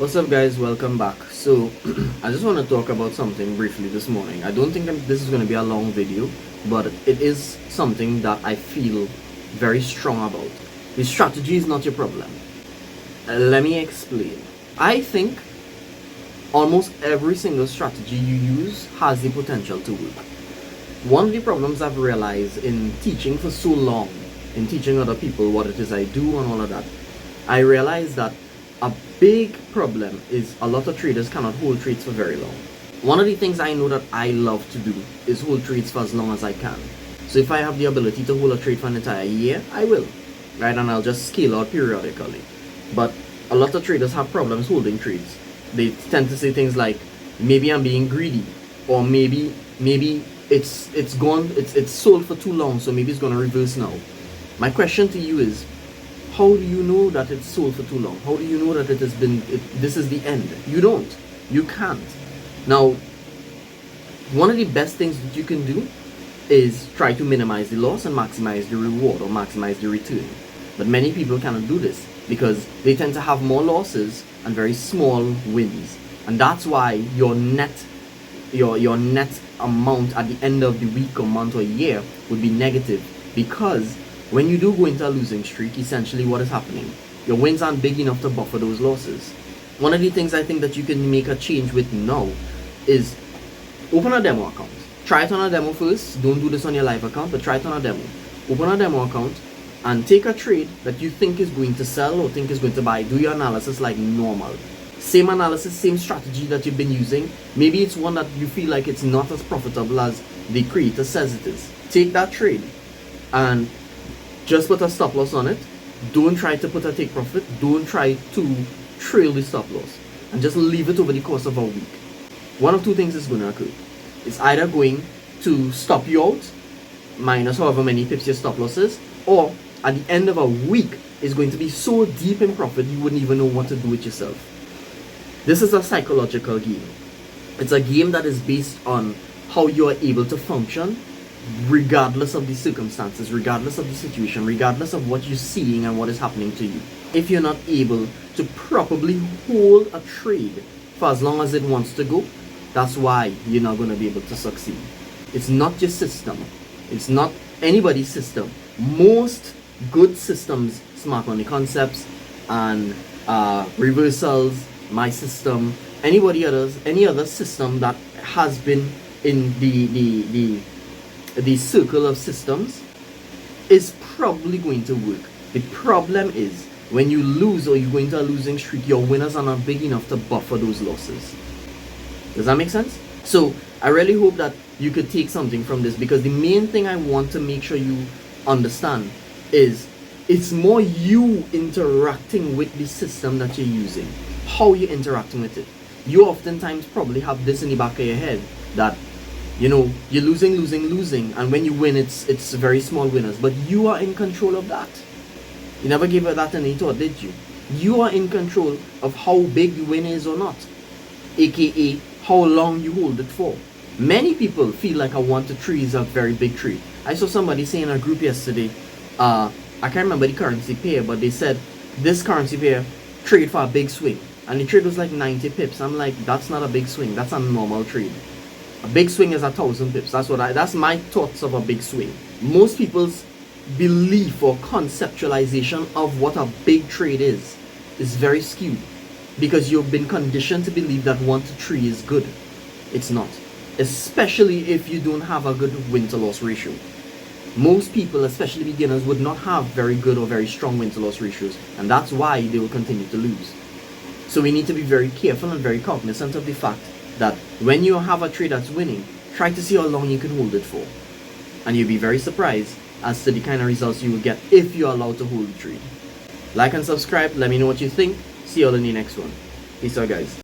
What's up, guys? Welcome back. So I just want to talk about something briefly this morning. I don't think this is going to be a long video, but it is something that I feel very strong about. The strategy is not your problem. Let me explain. I think almost every single strategy you use has the potential to work. One of the problems I've realized in teaching for so long, in teaching other people what it is I do and all of that, I realized that a big problem is a lot of traders cannot hold trades for very long. One of the things I know that I love to do is hold trades for as long as I can. So if I have the ability to hold a trade for an entire year, I will, right? And I'll just scale out periodically. But a lot of traders have problems holding trades. They tend to say things like, maybe I'm being greedy, or maybe it's gone, it's sold for too long, so maybe it's gonna reverse now. My question to you is, how do you know that it's sold for too long? How do you know that this is the end? You don't. You can't. Now, one of the best things that you can do is try to minimize the loss and maximize the reward or maximize the return. But many people cannot do this because they tend to have more losses and very small wins. And that's why your net amount at the end of the week or month or year would be negative, because when you do go into a losing streak, essentially what is happening? Your wins aren't big enough to buffer those losses. One of the things I think that you can make a change with now is open a demo account. Try it on a demo first. Don't do this on your live account, but try it on a demo. Open a demo account and take a trade that you think is going to sell or think is going to buy. Do your analysis like normal. Same analysis, same strategy that you've been using. Maybe it's one that you feel like it's not as profitable as the creator says it is. Take that trade and just put a stop loss on it. Don't try to put a take profit. Don't try to trail the stop loss. And just leave it over the course of a week. One of two things is going to occur. It's either going to stop you out, minus however many pips your stop loss is, or at the end of a week, it's going to be so deep in profit you wouldn't even know what to do with yourself. This is a psychological game. It's a game that is based on how you are able to function regardless of the circumstances, regardless of the situation, regardless of what you're seeing and what is happening to you. If you're not able to properly hold a trade for as long as it wants to go, that's why you're not going to be able to succeed. It's not your system. It's not anybody's system. Most good systems, smart money concepts and reversals, my system, any other system that has been in the circle of systems is probably going to work. The problem is when you lose or you go into a losing streak, your winners are not big enough to buffer those losses. Does that make sense? So I really hope that you could take something from this, because the main thing I want to make sure you understand is it's more you interacting with the system that you're using, how you're interacting with it. You oftentimes probably have this in the back of your head that, you know, you're losing, and when you win, it's very small winners. But you are in control of that. You never gave her that any thought, did you? You are in control of how big the win is or not, aka how long you hold it for. Many people feel like a 1 to 3 is a very big trade. I saw somebody say in a group yesterday, I can't remember the currency pair, but they said this currency pair trade for a big swing, and the trade was like 90 pips. I'm like, that's not a big swing, that's a normal trade. A big swing is 1,000 pips. That's my thoughts of a big swing. Most people's belief or conceptualization of what a big trade is very skewed, because you've been conditioned to believe that 1 to 3 is good. It's not. Especially if you don't have a good win to loss ratio. Most people, especially beginners, would not have very good or very strong win to loss ratios, and that's why they will continue to lose. So we need to be very careful and very cognizant of the fact that when you have a trade that's winning, try to see how long you can hold it for. And you'll be very surprised as to the kind of results you will get if you're allowed to hold the trade. Like and subscribe. Let me know what you think. See you all in the next one. Peace out, guys.